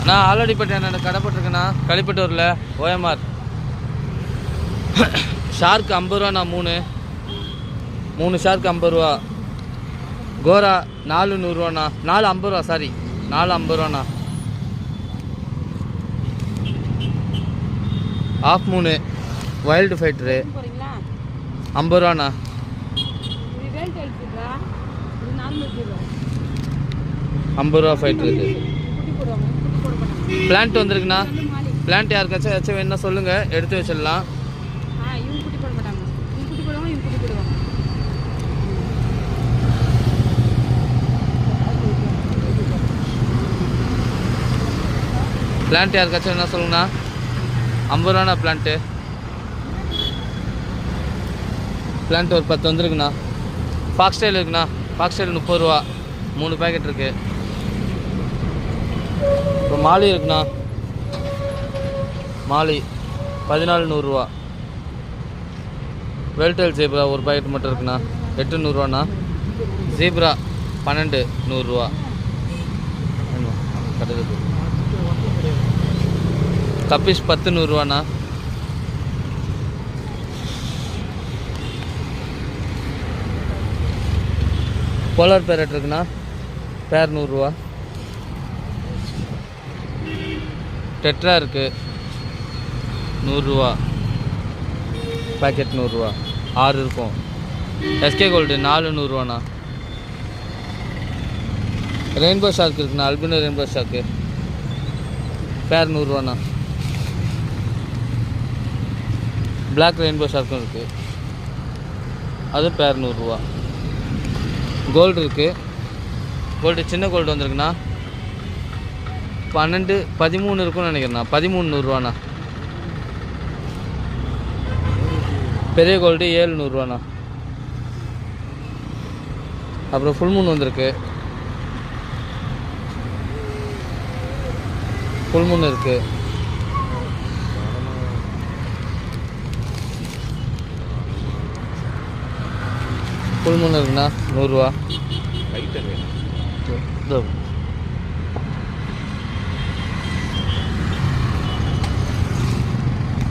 நான் ஆலடிப்பட்டேன், நான் கடை போட்டிருக்கேண்ணா. களிப்பட்டூரில் ஓஎம்ஆர். ஷார்க்கு 50 ரூபாண்ணா. 3 ஷார்க்கு 50 ரூபா. கோரா 4 100 ரூபாண்ணா. 4 50 ரூபா. சாரி, 4 50 ரூபாண்ணா. ஆஃப் 3 வைல்டு ஃபைட்டரு 50 ரூபாண்ணா. 50 ரூபா ஃபைட்டர் இது. பிளான்ட் வந்துருக்குண்ணா. பிளான்ட் யாருக்காச்சும் ஏதாச்சும் வேணுன்னா சொல்லுங்கள், எடுத்து வச்சிடலாம். பிளான்ட் யாருக்காச்சும் என்ன சொல்லுங்கண்ணா. 50 ரூபாண்ணா பிளான்ட்டு. பிளான்ட் ஒரு 10 வந்துருக்குண்ணா. ஃபாக்ஸ் ஸ்டைல் இருக்குண்ணா. ஃபாக்ஸ் ஸ்டைல் 30 ரூபா. 3 பேக்கெட் இருக்குது. இப்போ மாலி இருக்குண்ணா. மாலி 14 100 ரூபா. வெல்டெல் ஜீப்ரா ஒரு பேக்கெட் மட்டும் இருக்குண்ணா. 8 100 ரூபாண்ணா. ஜீப்ரா 12 100 ரூபா. கப்பிஷ் 10 100 ரூபாண்ணா. போலார் பேரட் இருக்குண்ணா. பேர் 100 ரூபா. டெட்ரா இருக்குது 100 ரூபா. பேக்கெட் 100 ரூபா. 6 இருக்கும். எஸ்கே கோல்டு 4 100 ரூபாண்ணா. ரெயின்போ ஷார்க் இருக்குண்ணா. அல்பினோ ரெயின்போ ஷார்க்கு பேர் 100 ரூபாண்ணா. பிளாக் ரெயின்போ ஷார்க்கும் இருக்குது, அது பேர் 100 ரூபா. கோல்டு இருக்குது. கோல்டு சின்ன கோல்டு வந்துருக்குண்ணா. 12 13 இருக்குன்னு நினைக்கிறேண்ணா. 13 100 ரூபாண்ணா. பெரிய கோல்டு 7 100 ரூபாண்ணா. அப்புறம் ஃபுல் மூன் வந்திருக்கு. ஃபுல் மூன் இருக்குது. ஃபுல் மூன் இருக்குண்ணா. 100 ரூபா.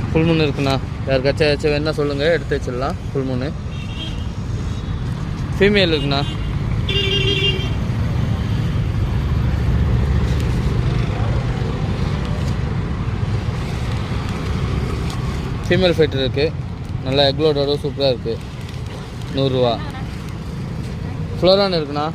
ஃபுல் மூன் இருக்குண்ணா. யாருக்காச்சும் ஏதாச்சும் வேணா சொல்லுங்கள், எடுத்து வச்சிடலாம். ஃபுல் மூணு ஃபீமேல் இருக்குண்ணா. ஃபீமேல் ஃபைட்டர் இருக்குது. நல்லா எக்லோடோட சூப்பராக இருக்குது. 100 ரூபா. ஃப்ளோரான் இருக்குண்ணா.